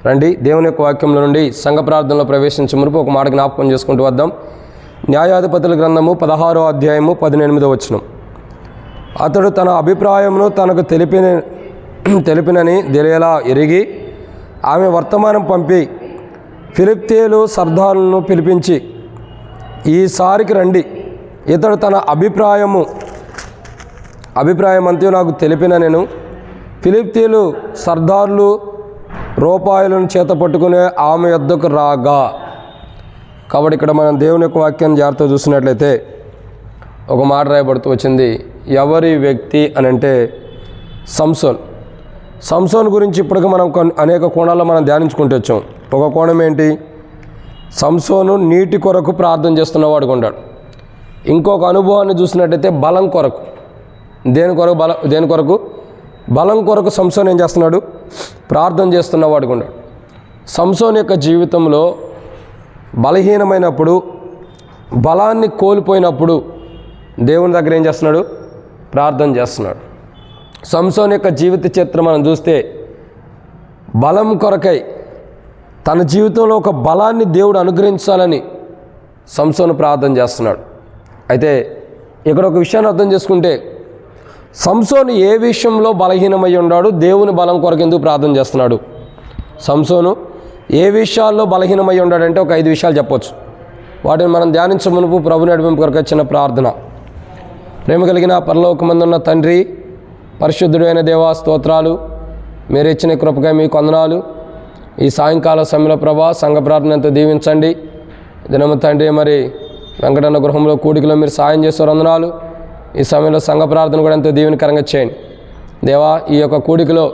రండి దేవుని యొక్క వాక్యంలో నుండి సంఘ ప్రార్థనలో ప్రవేశించే మునుపు ఒక మాట జ్ఞాపకం చేసుకుంటూ వద్దాం. న్యాయాధిపతుల గ్రంథము 16వ అధ్యాయము 18వ వచనం. అతడు తన అభిప్రాయమును తనకు తెలిపినని దెలీలా ఎరిగి ఆమె వర్తమానం పంపి ఫిలిష్తీయులు సర్దారులను పిలిపించి, ఈసారికి రండి, ఇతడు తన అభిప్రాయం అంతా నాకు తెలిపిన నేను ఫిలిష్తీయులు సర్దారులు రూపాయలను చేత పట్టుకునే ఆమె యొద్దకు రాగా. కాబట్టి ఇక్కడ మనం దేవుని యొక్క వాక్యాన్ని జాగ్రత్తగా చూసినట్లయితే ఒక మాట రాయబడుతూ వచ్చింది. ఎవరి వ్యక్తి అని అంటే సంసోన్ గురించి ఇప్పటికీ మనం అనేక కోణాల్లో మనం ధ్యానించుకుంటూ వచ్చాం. ఒక కోణం ఏంటి? సంసోను నీటి కొరకు ప్రార్థన చేస్తున్నవాడుగా ఉన్నాడు. ఇంకొక అనుభవాన్ని చూసినట్టయితే బలం కొరకు, దేని కొరకు బలం కొరకు సంసోన్ ఏం చేస్తున్నాడు? ప్రార్థన చేస్తున్నవాడుగా ఉన్నాడు. సంసోన్ యొక్క జీవితంలో బలహీనమైనప్పుడు, బలాన్ని కోల్పోయినప్పుడు దేవుని దగ్గర ఏం చేస్తున్నాడు? ప్రార్థన చేస్తున్నాడు. సంసోన్ యొక్క జీవిత చరిత్ర మనం చూస్తే బలం కొరకై తన జీవితంలో ఒక బలాన్ని దేవుడు అనుగ్రహించాలని సంసోను ప్రార్థన చేస్తున్నాడు. అయితే ఇక్కడ ఒక విషయాన్ని అర్థం చేసుకుంటే, సంసోను ఏ విషయంలో బలహీనమై ఉన్నాడు? దేవుని బలం కొరకు ఎందుకు ప్రార్థన చేస్తున్నాడు? సంసోను ఏ విషయాల్లో బలహీనమై ఉన్నాడంటే ఒక 5 విషయాలు చెప్పొచ్చు. వాటిని మనం ధ్యానించే మునుపు ప్రభు నడిపింపు కొరకు వచ్చిన ప్రార్థన. ప్రేమ కలిగిన పరలోకమందున్న తండ్రి, పరిశుద్ధుడు అయిన దేవా, స్తోత్రాలు. మీరు ఇచ్చిన కృపగా మీకు వందనాలు. ఈ సాయంకాల సమయంలో ప్రభా సంఘ ప్రార్థన ఎంతో దీవించండి. దినము తండ్రి, మరి వెంకటన్న గృహంలో కూడికలో మీరు సాయం చేసే వందనాలు. ఈ సమయంలో సంఘ ప్రార్థన కూడా ఎంతో దీవెనకరంగా చేయండి దేవా. ఈ యొక్క కూడికలో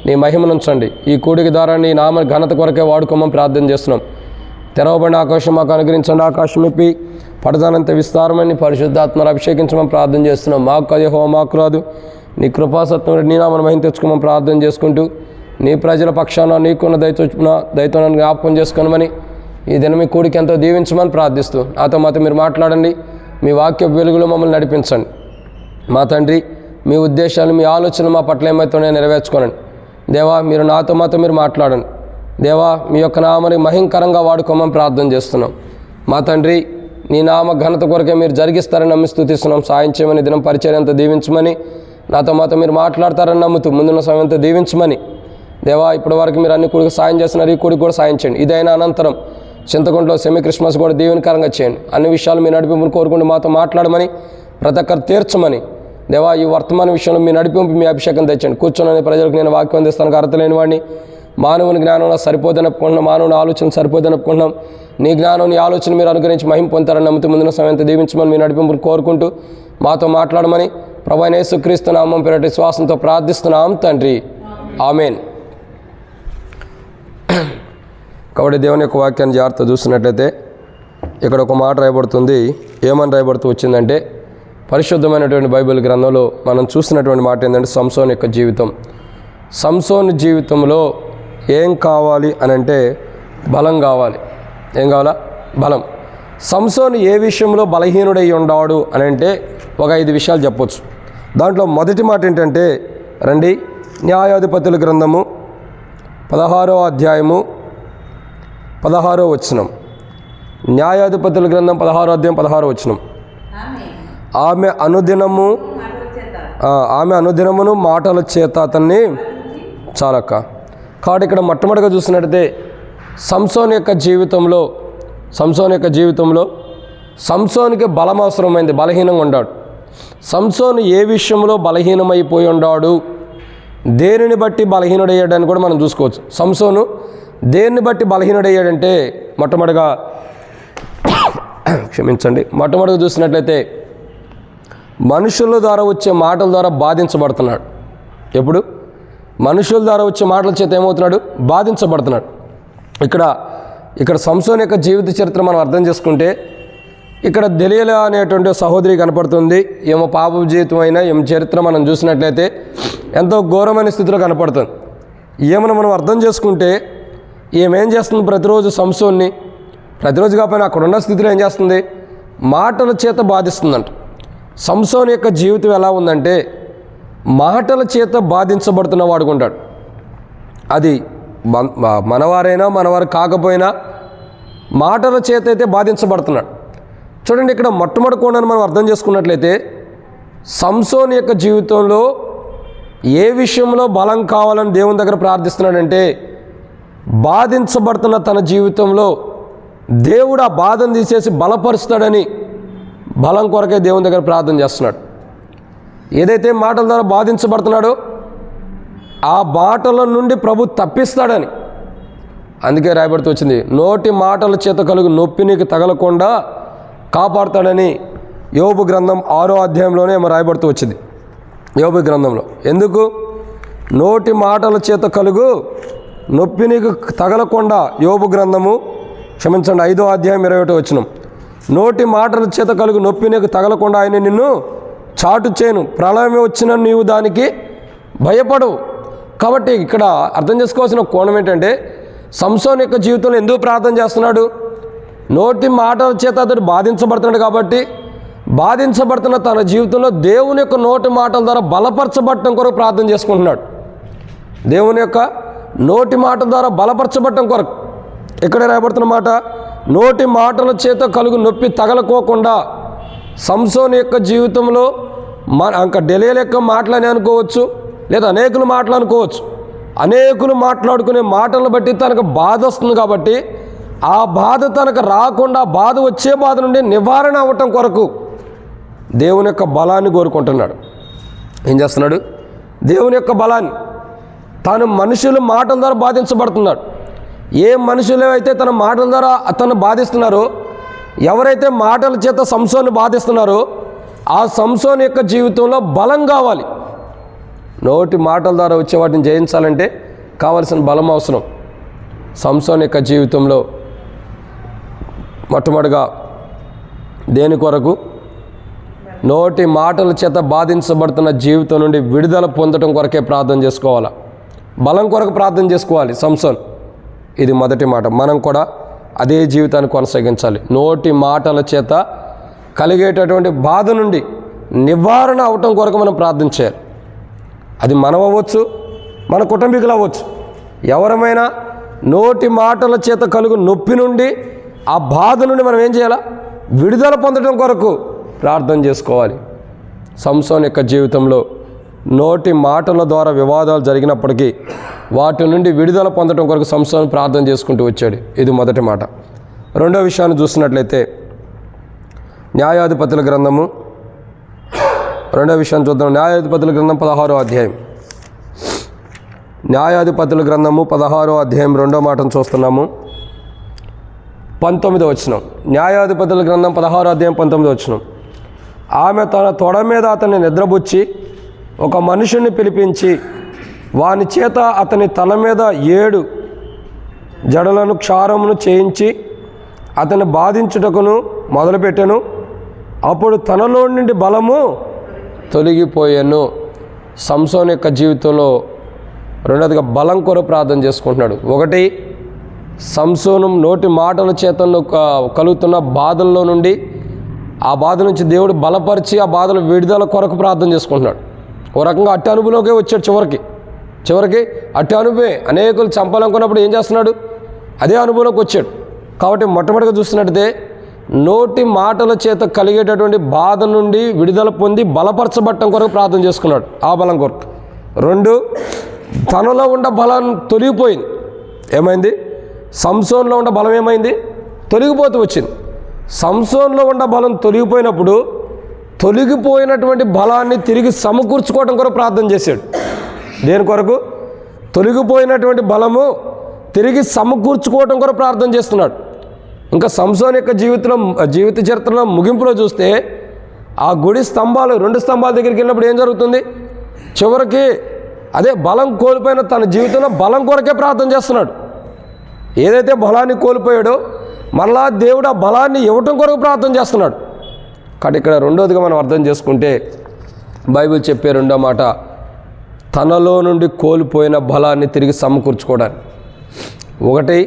నీ మహిమనుంచండి. ఈ కూడిక ద్వారా నీ నామ ఘనత కొరకే వాడుకోమని ప్రార్థన చేస్తున్నాం. తెరవబడిన ఆకాశం మాకు అనుగ్రహించండి. ఆకాశం ఇప్పి పడదానంత విస్తారమని పరిశుద్ధాత్మను అభిషేకించమని ప్రార్థన చేస్తున్నాం. మాకు అది మాకు రాదు. నీ కృపాసత్వం నీ నామను మహిమ తెచ్చుకోమని ప్రార్థన చేసుకుంటూ, నీ ప్రజల పక్షాన నీకున్న దయతో నన్ను జ్ఞాపకం చేసుకోనమని ఈ దినం మీ కూడికి ఎంతో దీవించమని ప్రార్థిస్తూ, మాతో మీరు మాట్లాడండి. మీ వాక్య వెలుగులో మమ్మల్ని నడిపించండి. మా తండ్రి, మీ ఉద్దేశాలు, మీ ఆలోచనలు మా పట్ల ఏమైతేనే నెరవేర్చుకోనండి దేవా. మీరు నాతో మీరు మాట్లాడండి దేవా. మీ యొక్క నామని మహింకరంగా వాడుకోమని ప్రార్థన చేస్తున్నాం. మా తండ్రి, నీ నామ ఘనత కొరకే మీరు జరిగిస్తారని నమ్మి స్తుతిస్తున్నాం. సాయం చేయమని దినం పరిచయం అంతా దీవించమని, నాతో మీరు మాట్లాడతారని నమ్ముతూ ముందున్న సమయంతో దీవించమని దేవా. ఇప్పటి వరకు మీరు అన్ని కూడికి సాయం చేస్తున్నారు. ఈ కూడికి కూడా సాయం చేయండి. ఇదైనా అనంతరం చింతకుంటలో సెమీ క్రిస్మస్ కూడా దీవెనకరంగా చేయండి. అన్ని విషయాలు మీ నడిపింపును కోరుకుంటూ మాతో మాట్లాడమని, ప్రతి ఒక్కరు తీర్చమని దేవా. ఈ వర్తమాన విషయంలో మీ నడిపింపు, మీ అభిషేకం తెచ్చండి. కూర్చొని ప్రజలకు నేను వాక్యం అందిస్తాను. అర్హత లేని వాడిని, మానవుని జ్ఞానం సరిపోదని ఒప్పుకుంటున్నాం, మానవుని ఆలోచన సరిపోదని ఒప్పుకుంటున్నాం. నీ జ్ఞానం, నీ ఆలోచన మీరు అనుగ్రహించి మహిమ పొందుతారని నమ్ముతూ ముందున సమయంతో దీవించమని మీ నడిపింపును కోరుకుంటూ మాతో మాట్లాడమని ప్రభువైన యేసుక్రీస్తు నామం పేరిట విశ్వాసంతో ప్రార్థిస్తున్నాం తండ్రి, ఆమేన్. కాబట్టి దేవుని యొక్క వాక్యాన్ని జాగ్రత్త చూసినట్లయితే ఇక్కడ ఒక మాట రాయబడుతుంది. ఏమని రాయబడుతూ వచ్చిందంటే, పరిశుద్ధమైనటువంటి బైబిల్ గ్రంథంలో మనం చూసినటువంటి మాట ఏంటంటే, సంసోను యొక్క జీవితం. సంసోను జీవితంలో ఏం కావాలి అని అంటే బలం కావాలి. ఏం కావాలా? బలం. సంసోను ఏ విషయంలో బలహీనుడై ఉన్నాడు అని అంటే ఒక 5 విషయాలు చెప్పొచ్చు. దాంట్లో మొదటి మాట ఏంటంటే, రండి న్యాయాధిపతుల గ్రంథము 16వ అధ్యాయము 16వ వచనం. న్యాయాధిపతుల గ్రంథం 16వ అధ్యాయం 16వ వచనం. ఆమె అనుదినమును మాటల చేత అతన్ని చాలక్క. కాబట్టి ఇక్కడ మొట్టమొదటిగా చూసినట్టయితే సంసోను యొక్క జీవితంలో సంసోనుకి బలం అవసరమైంది. బలహీనంగా ఉన్నాడు. సంసోను ఏ విషయంలో బలహీనమైపోయి ఉన్నాడు, దేనిని బట్టి బలహీనుడయ్యాడని కూడా మనం చూసుకోవచ్చు. సంసోను దేన్ని బట్టి బలహీనుడయ్యాడంటే మొట్టమొదటిగా చూసినట్లయితే మనుషుల ద్వారా వచ్చే మాటల ద్వారా బాధించబడుతున్నాడు. ఎప్పుడు? మనుషుల ద్వారా వచ్చే మాటల చేత ఏమవుతున్నాడు? బాధించబడుతున్నాడు. ఇక్కడ సంసోను యొక్క జీవిత చరిత్ర మనం అర్థం చేసుకుంటే, ఇక్కడ దెలీలా అనేటువంటి సహోదరి కనపడుతుంది. ఏమో పాప జీవితం అయినా ఏం చరిత్ర మనం చూసినట్లయితే ఎంతో ఘోరమైన స్థితిలో కనపడుతుంది. ఏమైనా మనం అర్థం చేసుకుంటే, ఏమేం చేస్తుంది? ప్రతిరోజు సంసోన్ని, ప్రతిరోజు కాకపోయినా అక్కడున్న స్థితిలో ఏం చేస్తుంది? మాటల చేత బాధిస్తుందంట. సంసోను యొక్క జీవితం ఎలా ఉందంటే, మాటల చేత బాధించబడుతున్న వాడుకుంటాడు. అది మనవారైనా మనవారు కాకపోయినా మాటల చేత అయితే బాధించబడుతున్నాడు. చూడండి, ఇక్కడ మొట్టమొదటి కోణాన్ని మనం అర్థం చేసుకున్నట్లయితే సంసోను యొక్క జీవితంలో ఏ విషయంలో బలం కావాలని దేవుని దగ్గర ప్రార్థిస్తున్నాడంటే, బాధించబడుతున్న తన జీవితంలో దేవుడు ఆ బాధను తీసేసి బలపరుస్తాడని బలం కొరకే దేవుని దగ్గర ప్రార్థన చేస్తున్నాడు. ఏదైతే మాటల ద్వారా బాధించబడుతున్నాడో ఆ మాటల నుండి ప్రభు తప్పిస్తాడని, అందుకే రాయబడుతూ వచ్చింది, నోటి మాటల చేత కలుగు నొప్పి నీకు తగలకుండా కాపాడుతాడని యోబు గ్రంథం 6వ అధ్యాయంలోనే రాయబడుతూ వచ్చింది. యోబు గ్రంథంలో ఎందుకు నోటి మాటల చేత కలుగు నొప్పి నీకు తగలకుండా, యోబు గ్రంథము 5వ అధ్యాయం 21వ వచనం, నోటి మాటల చేత కలుగు నొప్పి నీకు తగలకుండా ఆయన నిన్ను చాటు చేయను, ప్రళయమే వచ్చిన నీవు దానికి భయపడవు. కాబట్టి ఇక్కడ అర్థం చేసుకోవాల్సిన కోణం ఏంటంటే, సంసోను యొక్క జీవితంలో ఎందుకు ప్రార్థన చేస్తున్నాడు? నోటి మాటల చేత అతడు బాధించబడుతున్నాడు కాబట్టి, బాధించబడుతున్న తన జీవితంలో దేవుని యొక్క నోటి మాటల ద్వారా బలపరచబడటం కొరకు ప్రార్థన చేసుకుంటున్నాడు. దేవుని యొక్క నోటి మాట ద్వారా బలపరచబడటం కొరకు ఇక్కడ రాయబడుతున్న మాట, నోటి మాటల చేత కలుగు నొప్పి తగలకోకుండా. సంసోను యొక్క జీవితంలో ఇంకా డెలియల్ యొక్క మాటలని అనుకోవచ్చు, లేదా అనేకులు మాటలు అనుకోవచ్చు. అనేకులు మాట్లాడుకునే మాటలను బట్టి తనకు బాధ వస్తుంది కాబట్టి, ఆ బాధ తనకు రాకుండా, బాధ వచ్చే బాధ నుండి నివారణ అవ్వటం కొరకు దేవుని యొక్క బలాన్ని కోరుకుంటున్నాడు. ఏం చేస్తున్నాడు? దేవుని యొక్క బలాన్ని. తాను మనుషుల మాటల ద్వారా బాధించబడుతున్నాడు. ఏ మనుషులు అయితే తన మాటల ద్వారా అతను బాధిస్తున్నారో, ఎవరైతే మాటల చేత సంసోను బాధిస్తున్నారో, ఆ సంసోను యొక్క జీవితంలో బలం కావాలి. నోటి మాటల ద్వారా వచ్చే వాటిని జయించాలంటే కావలసిన బలం అవసరం. సంసోను యొక్క జీవితంలో మొట్టమొదటిగా దేని కొరకు? నోటి మాటల చేత బాధించబడుతున్న జీవితం నుండి విడుదల పొందడం కొరకే ప్రార్థన చేసుకోవాలి. బలం కొరకు ప్రార్థన చేసుకోవాలి సంసోను. ఇది మొదటి మాట. మనం కూడా అదే జీవితాన్ని కొనసాగించాలి. నోటి మాటల చేత కలిగేటటువంటి బాధ నుండి నివారణ అవటం కొరకు మనం ప్రార్థన చేయాలి. అది మనం అవ్వచ్చు, మన కుటుంబీకులు అవ్వచ్చు. ఎవరమైనా నోటి మాటల చేత కలుగు నొప్పి నుండి, ఆ బాధ నుండి మనం ఏం చేయాలా? విడుదల పొందడం కొరకు ప్రార్థన చేసుకోవాలి. సంసోను యొక్క జీవితంలో నోటి మాటల ద్వారా వివాదాలు జరిగినప్పటికీ వాటి నుండి విడుదల పొందడం కొరకు సంసోను ప్రార్థన చేసుకుంటూ వచ్చాడు. ఇది మొదటి మాట. రెండో విషయాన్ని చూసినట్లయితే న్యాయాధిపతుల గ్రంథము, రెండో విషయాన్ని చూద్దాం. న్యాయాధిపతుల గ్రంథం 16వ అధ్యాయం. న్యాయాధిపతుల గ్రంథము 16వ అధ్యాయం 2వ మాటను చూస్తున్నాము. 19వ వచనం. న్యాయాధిపతుల గ్రంథం 16వ అధ్యాయం 19వ వచనం. ఆమె తన తొడ మీద అతన్ని నిద్రబుచ్చి ఒక మనుషుని పిలిపించి వాని చేత అతని తల మీద 7 జడలను క్షారమును చేయించి అతన్ని బాధించుటకును మొదలుపెట్టెను. అప్పుడు తనలో నుండి బలము తొలగిపోయాను. సంసోను యొక్క జీవితంలో రెండోదిగా బలం కొరకు ప్రార్థన చేసుకుంటున్నాడు. ఒకటి, సంసోను నోటి మాటల చేతల్లో కలుగుతున్న బాధల్లో నుండి, ఆ బాధ నుంచి దేవుడు బలపరిచి ఆ బాధలు విడుదల కొరకు ప్రార్థన చేసుకుంటున్నాడు. ఓ రకంగా అట్టి అనుభవంలోకే వచ్చాడు. చివరికి అట్టి అనుభవే. అనేకులు చంపాలనుకున్నప్పుడు ఏం చేస్తున్నాడు? అదే అనుభవంలోకి వచ్చాడు. కాబట్టి మొట్టమొదటిగా చూస్తున్నట్టయితే నోటి మాటల చేత కలిగేటటువంటి బాధ నుండి విడుదల పొంది బలపరచబట్టం కొరకు ప్రార్థన చేసుకున్నాడు, ఆ బలం కొరకు. 2, తనలో ఉన్న బలం తొలగిపోయింది. ఏమైంది? సంసోన్లో ఉన్న బలం ఏమైంది? తొలగిపోతూ వచ్చింది. సంసోన్లో ఉన్న బలం తొలగిపోయినప్పుడు తొలగిపోయినటువంటి బలాన్ని తిరిగి సమకూర్చుకోవడం కొరకు ప్రార్థన చేశాడు. దేని కొరకు? తొలగిపోయినటువంటి బలము తిరిగి సమకూర్చుకోవడం కొరకు ప్రార్థన చేస్తున్నాడు. ఇంకా సంసోను యొక్క జీవిత చరిత్రలో ముగింపులో చూస్తే, ఆ గుడి స్తంభాలు 2 స్తంభాల దగ్గరికి వెళ్ళినప్పుడు ఏం జరుగుతుంది? చివరికి అదే బలం కోల్పోయిన తన జీవితంలో బలం కొరకే ప్రార్థన చేస్తున్నాడు. ఏదైతే బలాన్ని కోల్పోయాడో మళ్ళా దేవుడు ఆ బలాన్ని ఇవ్వటం కొరకు ప్రార్థన చేస్తున్నాడు. కాబట్టి ఇక్కడ రెండోదిగా మనం అర్థం చేసుకుంటే, బైబిల్ చెప్పే రెండో మాట, తనలో నుండి కోల్పోయిన బలాన్ని తిరిగి సమకూర్చుకోవడానికి. ఒకటి,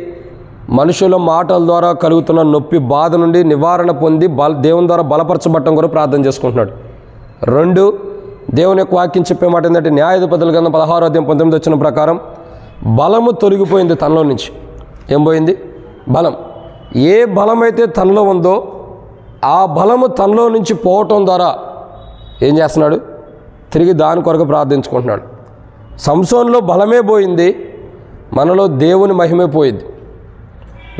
మనుషుల మాటల ద్వారా కలుగుతున్న నొప్పి బాధ నుండి నివారణ పొంది దేవుని ద్వారా బలపరచబట్టం కొరకు ప్రార్థన చేసుకుంటున్నాడు. 2, దేవుని యొక్క వాక్యం చెప్పే మాట ఏంటంటే, న్యాయాధిపతుల గ్రంథం 16వ అధ్యాయం 19వ వచనం ప్రకారం, బలము తొలగిపోయింది తనలో నుంచి. ఏం పోయింది? బలం. ఏ బలమైతే తనలో ఉందో ఆ బలము తనలో నుంచి పోవటం ద్వారా ఏం చేస్తున్నాడు? తిరిగి దాని కొరకు ప్రార్థించుకుంటున్నాడు. సంసోన్లో బలమే పోయింది, మనలో దేవుని మహిమే పోయింది,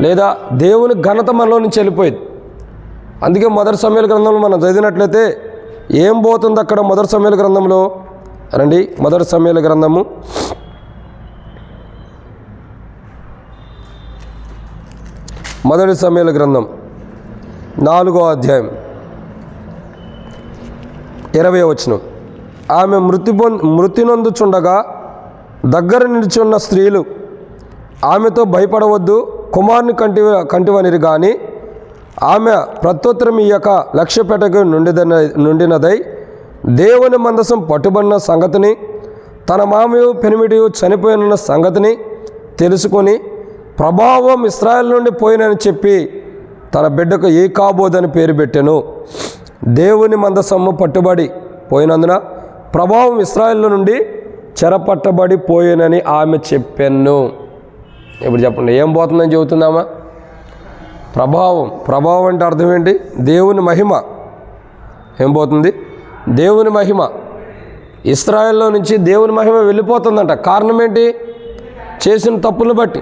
లేదా దేవుని ఘనత మనలో నుంచి వెళ్ళిపోయింది. అందుకే మొదటి సమూయేలు గ్రంథంలో మనం చదివినట్లయితే ఏం పోతుంది అక్కడ? మొదటి సమూయేలు గ్రంథంలో రండి, మొదటి సమూయేలు గ్రంథము 4వ అధ్యాయం 20వ వచనం. ఆమె మృతి నొందుచుండగా దగ్గర నిలిచున్న స్త్రీలు ఆమెతో భయపడవద్దు, కుమారుని కంటివనిరి కానీ ఆమె ప్రత్యుత్తరం ఇయ్యక లక్ష్యపెట్టకు నుండినదై దేవుని మందసం పట్టుబడిన సంగతిని, తన మామయు పెనిమిటియు చనిపోయిన సంగతిని తెలుసుకొని ప్రభావం ఇశ్రాయేలు నుండి పోయినని చెప్పి తన బిడ్డకు ఏకాబోదని పేరు పెట్టెను. దేవుని మందసము పట్టుబడి పోయినందున ప్రభావం ఇశ్రాయేలు నుండి చెరపట్టబడి పోయినని ఆమె చెప్పాను. ఇప్పుడు చెప్పండి, ఏం పోతుందని చెబుతుందామా? ప్రభావం అంటే అర్థం ఏంటి? దేవుని మహిమ. ఏం పోతుంది? దేవుని మహిమ. ఇశ్రాయేల్లో నుంచి దేవుని మహిమ వెళ్ళిపోతుందంట. కారణం ఏంటి? చేసిన తప్పులను బట్టి.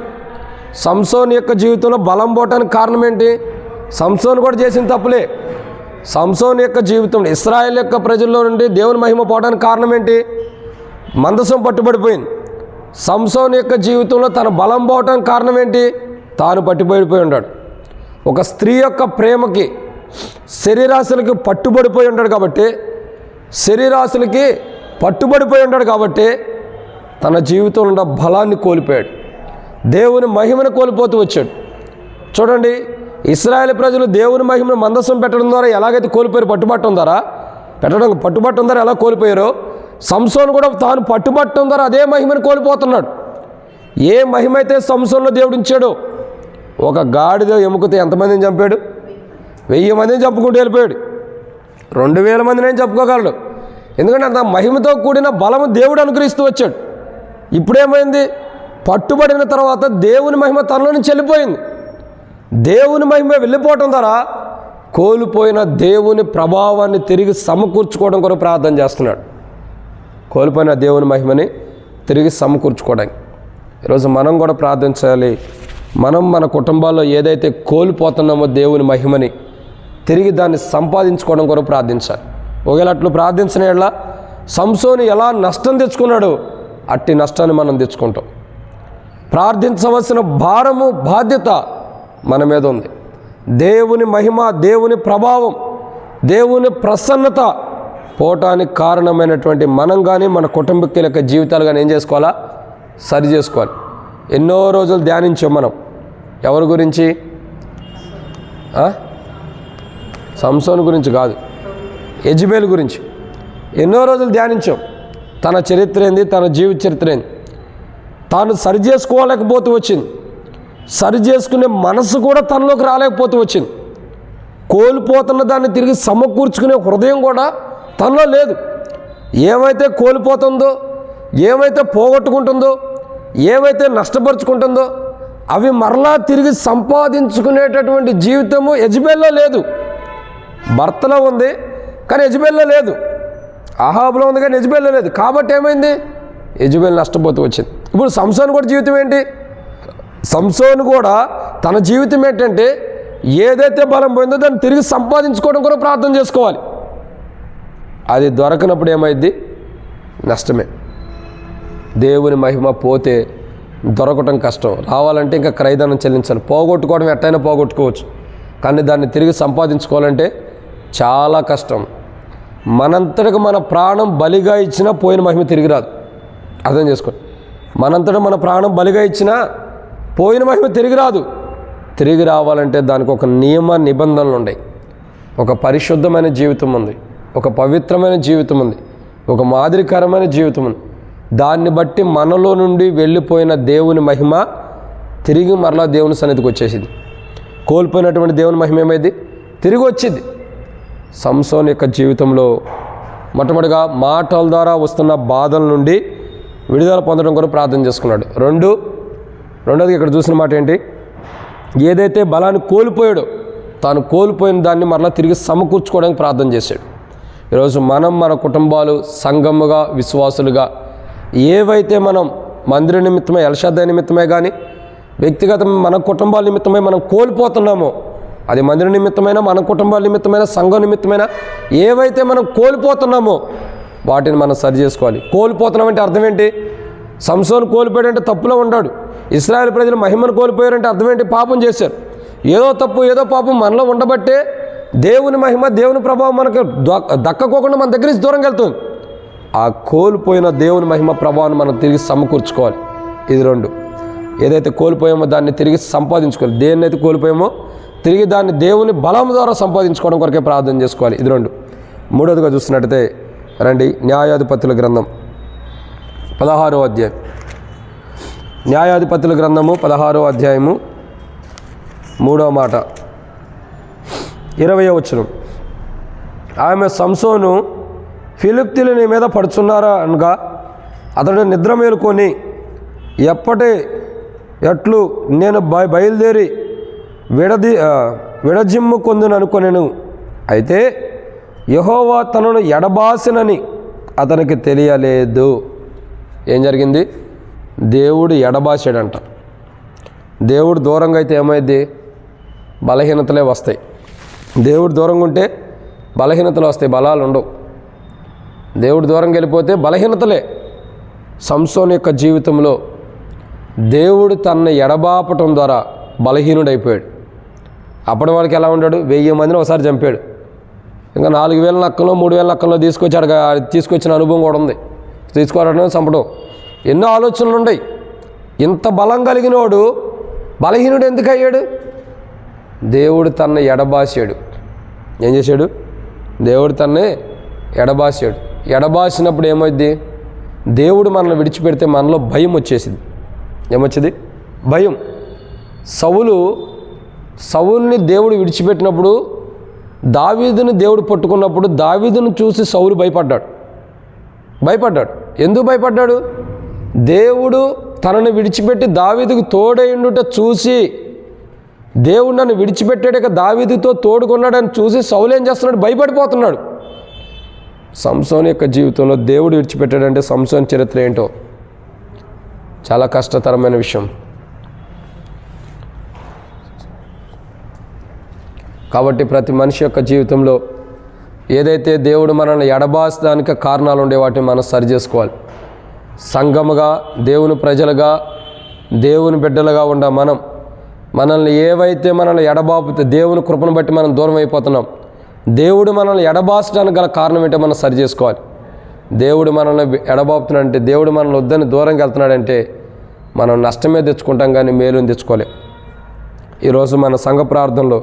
సంసోన్ యొక్క జీవితంలో బలం పోవటానికి కారణం ఏంటి? సంసోన్ కూడా చేసిన తప్పులే. సంసోన్ యొక్క జీవితంలో ఇశ్రాయేల్ యొక్క ప్రజల్లో నుండి దేవుని మహిమ పోవడానికి కారణం ఏంటి? మందసం పట్టుబడిపోయింది. సంసోన్ యొక్క జీవితంలో తన బలం పోవటానికి కారణం ఏంటి? తాను పట్టుబడిపోయి ఉన్నాడు. ఒక స్త్రీ యొక్క ప్రేమకి, శరీరాశులకి పట్టుబడిపోయి ఉంటాడు కాబట్టి తన జీవితంలో ఉన్న బలాన్ని కోల్పోయాడు, దేవుని మహిమను కోల్పోతూ వచ్చాడు. చూడండి, ఇశ్రాయేల్ ప్రజలు దేవుని మహిమను మందసం పెట్టడం ద్వారా ఎలాగైతే కోల్పోయారు, పట్టుబట్టడం ద్వారా ఎలా కోల్పోయారో, సంసోను కూడా తాను పట్టుబట్టడం ద్వారా అదే మహిమను కోల్పోతున్నాడు. ఏ మహిమ అయితే సంసోనులో దేవుడు ఉంచాడో, ఒక గాడిద ఎముకతో ఎంతమందిని చంపాడు? 1000 మందిని చంపుకుంటూ వెళ్ళిపోయాడు. 2000 మందిని చెప్పుకోగలడు. ఎందుకంటే అంత మహిమతో కూడిన బలము దేవుడు అనుగ్రహిస్తూ వచ్చాడు. ఇప్పుడేమైంది? పట్టుబడిన తర్వాత దేవుని మహిమ తనలో నుంచి వెళ్ళిపోయింది. దేవుని మహిమ వెళ్ళిపోవటం ద్వారా కోల్పోయిన దేవుని ప్రభావాన్ని తిరిగి సమకూర్చుకోవడం కొరకు ప్రార్థన చేస్తున్నాడు. కోల్పోయిన దేవుని మహిమని తిరిగి సమకూర్చుకోవడానికి ఈరోజు మనం కూడా ప్రార్థించాలి. మనం మన కుటుంబాల్లో ఏదైతే కోల్పోతున్నామో దేవుని మహిమని తిరిగి దాన్ని సంపాదించుకోవడం కొరకు ప్రార్థించాలి. ఒకవేళ అట్లు ప్రార్థించిన యెడల సంసోను ఎలా నష్టం తెచ్చుకున్నాడో అట్టి నష్టాన్ని మనం తెచ్చుకుంటాం. ప్రార్థించవలసిన భారము, బాధ్యత మన మీద ఉంది. దేవుని మహిమ, దేవుని ప్రభావం, దేవుని ప్రసన్నత పోవటానికి కారణమైనటువంటి మనం కానీ మన కుటుంబీకుల యొక్క జీవితాలు కానీ ఏం చేసుకోవాలా? సరి చేసుకోవాలి. ఎన్నో రోజులు ధ్యానించాం మనం. ఎవరి గురించి? సంసోను గురించి కాదు, యెజబెల్ గురించి ఎన్నో రోజులు ధ్యానించాం. తన చరిత్ర ఏంది, తన జీవిత చరిత్ర ఏంది. తాను సరి చేసుకోలేకపోతూ వచ్చింది. సరి చేసుకునే మనసు కూడా తనలోకి రాలేకపోతూ వచ్చింది. కోల్పోతున్న దాన్ని తిరిగి సమకూర్చుకునే హృదయం కూడా తనలో లేదు. ఏమైతే కోల్పోతుందో, ఏమైతే పోగొట్టుకుంటుందో, ఏమైతే నష్టపరుచుకుంటుందో అవి మరలా తిరిగి సంపాదించుకునేటటువంటి జీవితము యెజబెల్లో లేదు. భర్తలో ఉంది కానీ యెజబెల్లో లేదు. అహాబులో ఉంది కానీ యెజబెల్లో లేదు. కాబట్టి ఏమైంది? యెజబెల్ నష్టపోతూ వచ్చింది. ఇప్పుడు సంసోను కూడా జీవితం ఏంటి? సంసోను కూడా తన జీవితం ఏంటంటే ఏదైతే బలం పోయిందో దాన్ని తిరిగి సంపాదించుకోవడం కూడా ప్రార్థన చేసుకోవాలి. అది దొరకనప్పుడు ఏమైంది? నష్టమే. దేవుని మహిమ పోతే దొరకటం కష్టం. రావాలంటే ఇంకా క్రయధనం చెల్లించాలి. పోగొట్టుకోవడం ఎట్టయినా పోగొట్టుకోవచ్చు, కానీ దాన్ని తిరిగి సంపాదించుకోవాలంటే చాలా కష్టం. మనంతటికి మన ప్రాణం బలిగా ఇచ్చినా పోయిన మహిమ తిరిగి రాదు. అర్థం చేసుకోండి. మనంతటా మన ప్రాణం బలిగా ఇచ్చినా పోయిన మహిమ తిరిగి రాదు. తిరిగి రావాలంటే దానికి ఒక నియమ నిబంధనలు ఉన్నాయి. ఒక పరిశుద్ధమైన జీవితం ఉంది, ఒక పవిత్రమైన జీవితం ఉంది, ఒక మాదిరికరమైన జీవితం ఉంది. దాన్ని బట్టి మనలో నుండి వెళ్ళిపోయిన దేవుని మహిమ తిరిగి మరలా దేవుని సన్నిధికి వచ్చేసింది. కోల్పోయినటువంటి దేవుని మహిమ ఏమైంది? తిరిగి వచ్చింది. సంసోను యొక్క జీవితంలో మొట్టమొదటిగా మాటల ద్వారా వస్తున్న బాధల నుండి విడుదల పొందడం కొరకు ప్రార్థన చేసుకున్నాడు. రెండోది ఇక్కడ చూసిన మాట ఏంటి? ఏదైతే బలాన్ని కోల్పోయాడో తాను కోల్పోయిన దాన్ని మరలా తిరిగి సమకూర్చుకోవడానికి ప్రార్థన చేశాడు. ఈరోజు మనం మన కుటుంబాలు సంఘముగా విశ్వాసులుగా ఏవైతే మనం మందిర నిమిత్తమై ఎల్షద్దాయి నిమిత్తమే కానీ వ్యక్తిగత మన కుటుంబాల నిమిత్తమై మనం కోల్పోతున్నామో, అది మందిర నిమిత్తమైన మన కుటుంబాల నిమిత్తమైన సంఘం నిమిత్తమైన ఏవైతే మనం కోల్పోతున్నామో వాటిని మనం సరి చేసుకోవాలి. కోల్పోతున్నామంటే అర్థం ఏంటి? సంసోను కోల్పోయాడంటే తప్పులో ఉన్నాడు. ఇశ్రాయేలు ప్రజలు మహిమను కోల్పోయారంటే అర్థం ఏంటి? పాపం చేశారు. ఏదో తప్పు ఏదో పాపం మనలో ఉండబట్టే దేవుని మహిమ దేవుని ప్రభావం మనకు దక్కకోకుండా మన దగ్గర నుంచి దూరంగా వెళ్తుంది. ఆ కోల్పోయిన దేవుని మహిమ ప్రభావాన్ని మనం తిరిగి సమకూర్చుకోవాలి. ఇది 2. ఏదైతే కోల్పోయామో దాన్ని తిరిగి సంపాదించుకోవాలి. దేన్నైతే కోల్పోయామో తిరిగి దాన్ని దేవుని బలం ద్వారా సంపాదించుకోవడం కొరకే ప్రార్థన చేసుకోవాలి. ఇది 2. మూడోదిగా చూసినట్టయితే రండి, న్యాయాధిపతుల గ్రంథం 16వ అధ్యాయం. న్యాయాధిపతుల గ్రంథము 16వ అధ్యాయము 3వ మాట 20వ వచనం. ఆమె సంసోను ఫిలిష్తీయులు నీ మీద పడుచున్నారా అనగా అతడు నిద్ర మేలుకొని ఎట్లు నేను బయలుదేరి విడజిమ్ము కొందును అనుకొనెను. అయితే యెహోవా తనను ఎడబాసినని అతనికి తెలియలేదు. ఏం జరిగింది? దేవుడు ఎడబాసాడంట. దేవుడు దూరంగా అయితే ఏమైంది? బలహీనతలే వస్తాయి. దేవుడు దూరంగా ఉంటే బలహీనతలు వస్తాయి, బలాలు ఉండవు. దేవుడు దూరంగా వెళ్ళిపోతే బలహీనతలే. సంసోను యొక్క జీవితంలో దేవుడు తనను ఎడబాపటం ద్వారా బలహీనుడైపోయాడు. అప్పటి వాడికి ఎలా ఉన్నాడు? 1000 మందిని ఒకసారి చంపాడు. ఇంకా 4000 నక్కల్లో 3000 నక్కల్లో తీసుకొచ్చిన అనుభవం కూడా ఉంది. తీసుకోవడం, చంపడం, ఎన్నో ఆలోచనలు ఉన్నాయి. ఇంత బలం కలిగినోడు బలహీనుడు ఎందుకు అయ్యాడు? దేవుడు తనని ఎడబాసాడు. ఏం చేశాడు? దేవుడు తనని ఎడబాసాడు. ఎడబాసినప్పుడు ఏమైంది? దేవుడు మనల్ని విడిచిపెడితే మనలో భయం వచ్చేసింది. ఏమొచ్చింది? భయం. సౌలుని దేవుడు విడిచిపెట్టినప్పుడు దావీదుని దేవుడు పట్టుకున్నప్పుడు దావీదును చూసి సౌలు భయపడ్డాడు. ఎందుకు భయపడ్డాడు? దేవుడు తనను విడిచిపెట్టి దావీదుకు తోడైండుట చూసి, దేవుడు నన్ను విడిచిపెట్టాడక దావీదుతో తోడుకున్నాడని చూసి సౌలు ఏం చేస్తున్నాడు? భయపడిపోతున్నాడు. సంసోను యొక్క జీవితంలో దేవుడు విడిచిపెట్టాడంటే సంసోను చరిత్ర ఏంటో చాలా కష్టతరమైన విషయం. కాబట్టి ప్రతి మనిషి యొక్క జీవితంలో ఏదైతే దేవుడు మనల్ని ఎడబాసడానికి కారణాలు ఉండే వాటిని మనం సరి చేసుకోవాలి. సంఘముగా, దేవుని ప్రజలుగా, దేవుని బిడ్డలుగా ఉండ మనల్ని ఏవైతే మనల్ని ఎడబాపుతే దేవుని కృపను బట్టి మనం దూరం అయిపోతున్నాం. దేవుడు మనల్ని ఎడబాసడానికి గల కారణం ఏంటో మనం సరి చేసుకోవాలి. దేవుడు మనల్ని ఎడబాపుతున్నాడంటే, దేవుడు మనల్ని వద్దని దూరంగా వెళ్తున్నాడంటే మనం నష్టమే తెచ్చుకుంటాం కానీ మేలుని తెచ్చుకోలేం. ఈరోజు మన సంఘ ప్రార్థనలో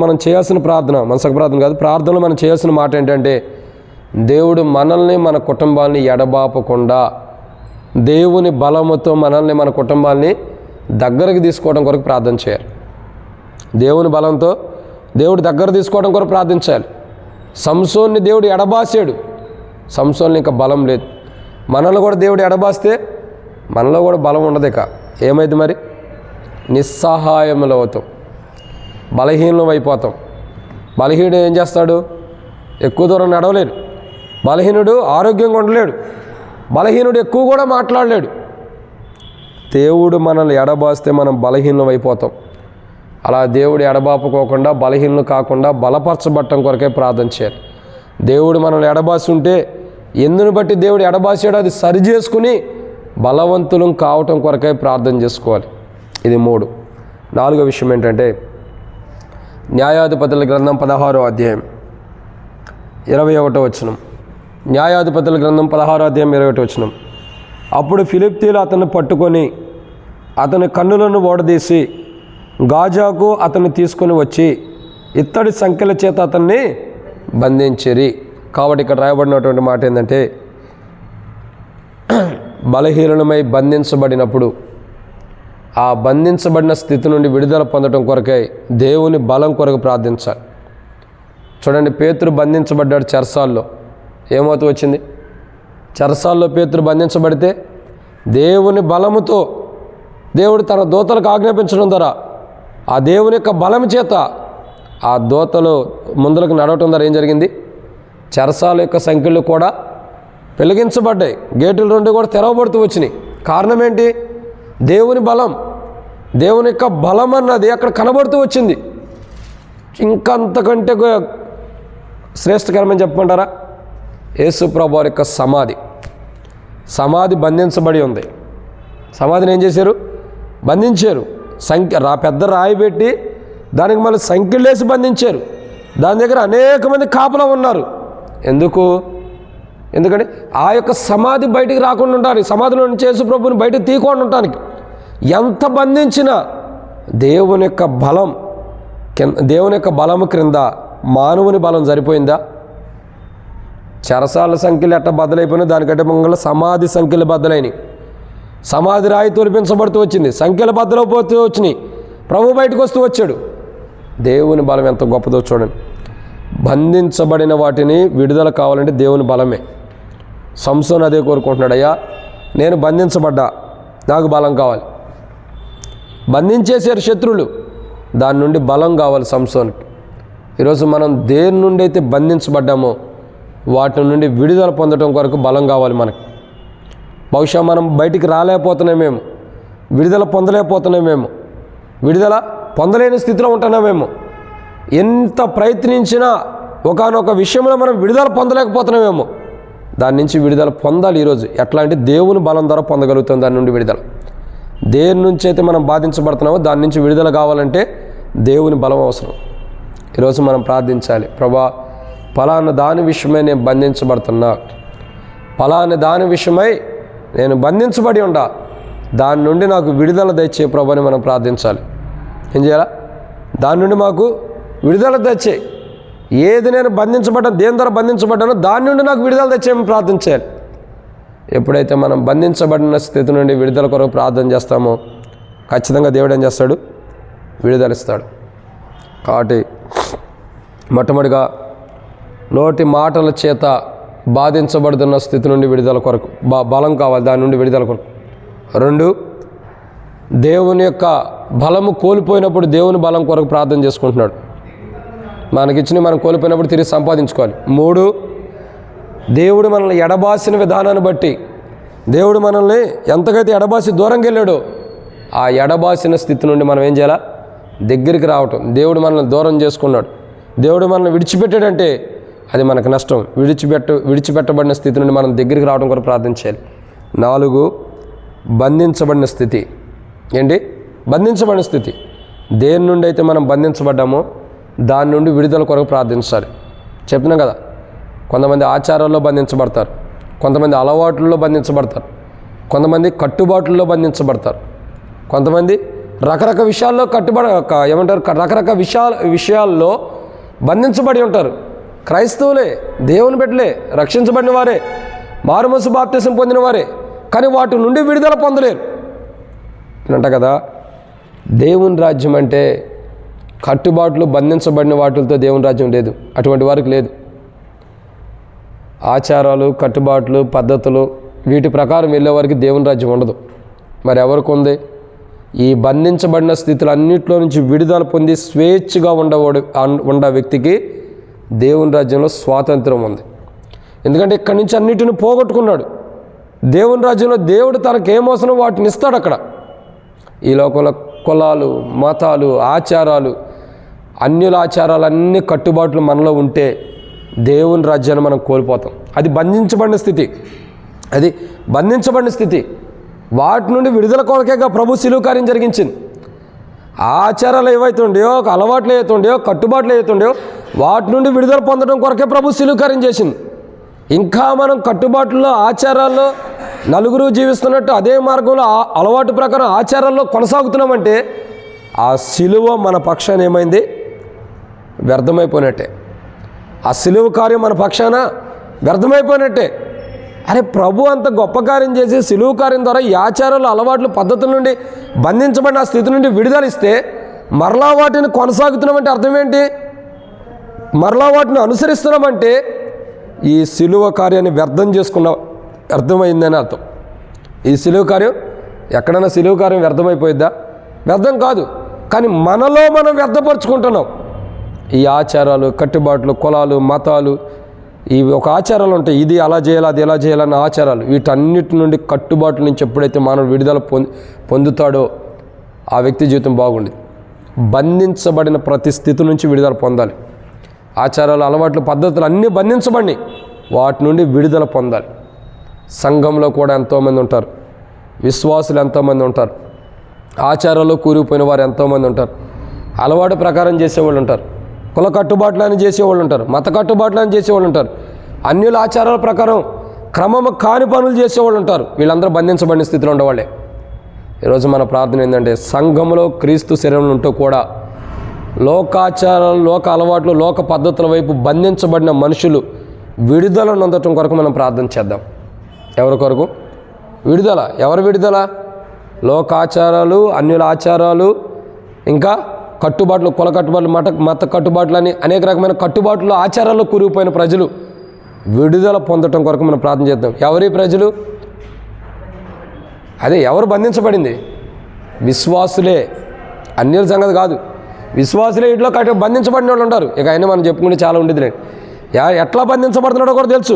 మనం చేయాల్సిన ప్రార్థన, మన సంఘ ప్రార్థన కాదు, ప్రార్థనలో మనం చేయాల్సిన మాట ఏంటంటే దేవుడు మనల్ని మన కుటుంబాన్ని ఎడబాపకుండా దేవుని బలముతో మనల్ని మన కుటుంబాన్ని దగ్గరకు తీసుకోవడం కొరకు ప్రార్థన చేయాలి. దేవుని బలంతో దేవుడు దగ్గర తీసుకోవడం కొరకు ప్రార్థించాలి. సంసోన్ని దేవుడు ఎడబాసాడు. సంసోన్ని ఇంకా బలం లేదు. మనల్ని కూడా దేవుడు ఎడబాస్తే మనలో కూడా బలం ఉండదు. ఇక ఏమైంది మరి? నిస్సహాయములు అవుతాం, బలహీనం అయిపోతాం. బలహీనుడు ఏం చేస్తాడు? ఎక్కువ దూరం నడవలేడు. బలహీనుడు ఆరోగ్యంగా ఉండలేడు. బలహీనుడు ఎక్కువ కూడా మాట్లాడలేడు. దేవుడు మనల్ని ఎడబాస్తే మనం బలహీనం అయిపోతాం. అలా దేవుడు ఎడబాపుకోకుండా, బలహీనం కాకుండా బలపరచబట్టం కొరకే ప్రార్థన చేయాలి. దేవుడు మనల్ని ఎడబాసి ఉంటే ఎందుని బట్టి దేవుడు ఎడబాసాడో అది సరి చేసుకుని బలవంతులం కావటం కొరకే ప్రార్థన చేసుకోవాలి. ఇది 3. 4వ విషయం ఏంటంటే న్యాయాధిపతుల గ్రంథం 16వ అధ్యాయం 21వ వచనం. న్యాయాధిపతుల గ్రంథం 16వ అధ్యాయం 21వ వచనం. అప్పుడు ఫిలిష్తీయులు అతన్ని పట్టుకొని అతని కన్నులను ఓడదీసి గాజాకు అతన్ని తీసుకొని వచ్చి ఇత్తడి సంఖ్యల చేత అతన్ని బంధించిరి. కాబట్టి ఇక్కడ రాయబడినటువంటి మాట ఏంటంటే బలహీనమై బంధించబడినప్పుడు ఆ బంధించబడిన స్థితి నుండి విడుదల పొందడం కొరకై దేవుని బలం కొరకు ప్రార్థించాలి. చూడండి, పేతురు బంధించబడ్డాడు చెరసాల్లో. ఏమవుతూ వచ్చింది? చెరసాల్లో పేతురు బంధించబడితే దేవుని బలముతో దేవుడు తన దూతలకు ఆజ్ఞాపించడం ద్వారా ఆ దేవుని యొక్క బలం చేత ఆ దూతలు ముందులకు నడవటం ద్వారా ఏం జరిగింది? చెరసాల యొక్క సంఖ్యలు కూడా వెలిగించబడ్డాయి, గేటులు 2 కూడా తెరవబడుతూ వచ్చినాయి. కారణం ఏంటి? దేవుని బలం, దేవుని యొక్క బలం అన్నది అక్కడ కనబడుతూ వచ్చింది. ఇంకంతకంటే శ్రేష్టకరమని చెప్పమంటారా? యేసు ప్రభువు యొక్క సమాధి బంధించబడి ఉంది. సమాధిని ఏం చేశారు? బంధించారు. పెద్ద రాయి పెట్టి దానికి మళ్ళీ సంఖ్యలేసి బంధించారు. దాని దగ్గర అనేక మంది కాపలా ఉన్నారు. ఎందుకంటే ఆ యొక్క సమాధి బయటికి రాకుండా ఉంటారు. సమాధిలో నుంచి యేసు ప్రభువుని బయటకు తీయకుండా ఉండటానికి. ఎంత బంధించినా దేవుని యొక్క బలము క్రింద మానవుని బలం సరిపోయిందా? చెరసాల సంఖ్యలు ఎట్ట బద్దలైపోయినా దానికంటే మంగళ సమాధి సంఖ్యలు బద్దలైనవి. సమాధి రాయి తొలిపించబడుతూ వచ్చింది, సంఖ్యలు బద్దలైపోతూ వచ్చినాయి. ప్రభు బయటకు వస్తూ వచ్చాడు. దేవుని బలం ఎంత గొప్పదో చూడండి. బంధించబడిన వాటిని విడుదల కావాలంటే దేవుని బలమే. సంసోను అదే కోరుకుంటున్నాడు. అయ్యా, నేను బంధించబడ్డా, నాకు బలం కావాలి. బంధించేసారు శత్రువులు, దాని నుండి బలం కావాలి సంసోనుకి. ఈరోజు మనం దేని నుండి అయితే బంధించబడ్డామో వాటి నుండి విడుదల పొందడం కొరకు బలం కావాలి మనకి. బహుశా మనం బయటికి రాలేకపోతున్నామేమో, విడుదల పొందలేకపోతున్నామేమో, విడుదల పొందలేని స్థితిలో ఉంటున్నామేమో. ఎంత ప్రయత్నించినా ఒకానొక విషయంలో మనం విడుదల పొందలేకపోతున్నామేమో. దాని నుంచి విడుదల పొందాలి ఈరోజు. ఎట్లా అంటే దేవుని బలం ద్వారా పొందగలుగుతాం దాని నుండి విడుదల. దేని నుంచి అయితే మనం బాధించబడుతున్నామో దాని నుంచి విడుదల కావాలంటే దేవుని బలం అవసరం. ఈరోజు మనం ప్రార్థించాలి. ప్రభా, ఫలానా దాని విషయమై నేను బంధించబడుతున్నా, ఫలానా దాని విషయమై నేను బంధించబడి ఉండా, దాని నుండి నాకు విడుదల దయచే ప్రభు అని మనం ప్రార్థించాలి. ఏం చేయాలా? దాని నుండి మాకు విడుదల తెచ్చే. ఏది నేను బంధించబడ్డాను, దేని ద్వారా బంధించబడ్డానో దాని నుండి నాకు విడుదల తెచ్చేయమని ప్రార్థించాలి. ఎప్పుడైతే మనం బంధించబడిన స్థితి నుండి విడుదల కొరకు ప్రార్థన చేస్తామో ఖచ్చితంగా దేవుడు ఏం చేస్తాడు? విడుదలిస్తాడు. కాబట్టి మొట్టమొదటిగా నోటి మాటల చేత బాధించబడుతున్న స్థితి నుండి విడుదల కొరకు బలం కావాలి, దాని నుండి విడుదల కొరకు. 2, దేవుని యొక్క బలము కోల్పోయినప్పుడు దేవుని బలం కొరకు ప్రార్థన చేసుకుంటున్నాడు. మనకిచ్చిన మనం కోల్పోయినప్పుడు తిరిగి సంపాదించుకోవాలి. 3, దేవుడు మనల్ని ఎడబాసిన విధానాన్ని బట్టి, దేవుడు మనల్ని ఎంతకైతే ఎడబాసి దూరంగా వెళ్ళాడో ఆ ఎడబాసిన స్థితి నుండి మనం ఏం చేయాలా? దగ్గరికి రావటం. దేవుడు మనల్ని దూరం చేసుకున్నాడు, దేవుడు మనల్ని విడిచిపెట్టాడంటే అది మనకు నష్టం. విడిచిపెట్టబడిన స్థితి నుండి మనం దగ్గరికి రావడం కొరకు ప్రార్థించాలి. 4, బంధించబడిన స్థితి. ఏంటి? బంధించబడిన స్థితి. దేని నుండి అయితే మనం బంధించబడ్డామో దాని నుండి విడుదల కొరకు ప్రార్థించాలి. చెప్తున్నాం కదా, కొంతమంది ఆచారాల్లో బంధించబడతారు, కొంతమంది అలవాట్లలో బంధించబడతారు, కొంతమంది కట్టుబాట్లలో బంధించబడతారు, కొంతమంది రకరకాల విషయాల్లో రకరకాల విషయాల్లో బంధించబడి ఉంటారు. క్రైస్తవులే, దేవుని బిడ్డలే, రక్షించబడిన వారే, మారుమనసు బాప్తిసం పొందిన వారే, కానీ వాటి నుండి విడుదల పొందలేరు అంట కదా. దేవుని రాజ్యం అంటే కట్టుబాట్లు, బంధించబడిన వాటితో దేవుని రాజ్యం లేదు. అటువంటి వారికి లేదు. ఆచారాలు, కట్టుబాట్లు, పద్ధతులు వీటి ప్రకారం వెళ్ళే వారికి దేవుని రాజ్యం ఉండదు. మరి ఎవరికి ఉంది? ఈ బంధించబడిన స్థితులు అన్నింటిలో నుంచి విడుదల పొంది స్వేచ్ఛగా ఉండ వ్యక్తికి దేవుని రాజ్యంలో స్వాతంత్రం ఉంది. ఎందుకంటే ఇక్కడి నుంచి అన్నిటిని పోగొట్టుకున్నాడు. దేవుని రాజ్యంలో దేవుడు తనకేమవసరం వాటిని ఇస్తాడు. అక్కడ ఈ లోకంలో కులాలు, మతాలు, ఆచారాలు, అన్యుల ఆచారాలు, అన్ని కట్టుబాట్లు మనలో ఉంటే దేవుని రాజ్యాన్ని మనం కోల్పోతాం. అది బంధించబడిన స్థితి. వాటి నుండి విడుదల కొరకేగా ప్రభు శిలువ కార్యం జరిగించింది. ఆచారాలు ఏవైతే ఉండేవో, అలవాట్లు ఏవైతే ఉండేవో, కట్టుబాట్లు ఏవైతే ఉండేవో వాటి నుండి విడుదల పొందడం కొరకే ప్రభు శిలువ కార్యం చేసింది. ఇంకా మనం కట్టుబాట్లలో, ఆచారాల్లో నలుగురు జీవిస్తున్నట్టు అదే మార్గంలో అలవాటు ప్రకారం ఆచారాల్లో కొనసాగుతున్నామంటే ఆ శిలువ మన పక్షాన ఏమైంది? వ్యర్థమైపోయినట్టే. ఆ శిలువ కార్యం మన పక్షాన వ్యర్థమైపోయినట్టే. అరే, ప్రభు అంత గొప్ప కార్యం చేసి శిలువ కార్యం ద్వారా ఈ ఆచారాలు, అలవాట్లు, పద్ధతుల నుండి బంధించబడిన ఆ స్థితి నుండి విడుదలిస్తే మరలా వాటిని కొనసాగుతున్నామంటే అర్థం ఏంటి? మరలా వాటిని అనుసరిస్తున్నామంటే ఈ శిలువ కార్యాన్ని వ్యర్థం చేసుకున్న వ్యర్థమైందని అర్థం. ఈ సిలువ కార్యం ఎక్కడైనా సిలువ కార్యం వ్యర్థమైపోయిద్దా? వ్యర్థం కాదు. కానీ మనలో మనం వ్యర్థపరుచుకుంటున్నాం. ఈ ఆచారాలు, కట్టుబాట్లు, కులాలు, మతాలు, ఇవి ఒక ఆచారాలు ఉంటాయి. ఇది అలా చేయాలి, అది ఎలా చేయాలన్న ఆచారాలు. వీటన్నిటి నుండి, కట్టుబాట్ల నుంచి ఎప్పుడైతే మానవుడు విడుదల పొందుతాడో ఆ వ్యక్తి జీవితం బాగుండేది. బంధించబడిన ప్రతి స్థితి నుంచి విడుదల పొందాలి. ఆచారాలు, అలవాట్లు, పద్ధతులు అన్నీ బంధించబడినాయి. వాటి నుండి విడుదల పొందాలి. సంఘంలో కూడా ఎంతోమంది ఉంటారు, విశ్వాసులు ఎంతోమంది ఉంటారు, ఆచారాల్లో కూరుకుపోయిన వారు ఎంతోమంది ఉంటారు, అలవాటు ప్రకారం చేసేవాళ్ళు ఉంటారు, కుల కట్టుబాట్లని చేసేవాళ్ళు ఉంటారు, మత కట్టుబాట్లని చేసేవాళ్ళు ఉంటారు, అన్యుల ఆచారాల ప్రకారం క్రమము కాని పనులు చేసేవాళ్ళు ఉంటారు. వీళ్ళందరూ బంధించబడిన స్థితిలో ఉండేవాళ్ళే. ఈరోజు మన ప్రార్థన ఏంటంటే, సంఘంలో క్రీస్తు శరీరంలో ఉంటూ కూడా లోకాచారాలు, లోక అలవాట్లు, లోక పద్ధతుల వైపు బంధించబడిన మనుషులు విడుదల నొందటం కొరకు మనం ప్రార్థన చేద్దాం. ఎవరి కొరకు విడుదల? ఎవరి విడుదల? లోకాచారాలు, అన్యుల ఆచారాలు, ఇంకా కట్టుబాట్లు, కుల కట్టుబాట్లు, మత కట్టుబాట్లు అని అనేక రకమైన కట్టుబాట్లు, ఆచారాల్లో కూరుకుపోయిన ప్రజలు విడుదల పొందటం కొరకు మనం ప్రార్థన చేద్దాం. ఎవరి ప్రజలు? అదే ఎవరు బంధించబడింది? విశ్వాసులే. అన్యుల సంగతి కాదు, విశ్వాసులే ఇంట్లో బంధించబడిన వాళ్ళు ఉంటారు. ఇక అయినా మనం చెప్పుకుంటే చాలా ఉండేది. ఎట్లా బంధించబడుతున్నాడో కూడా తెలుసు.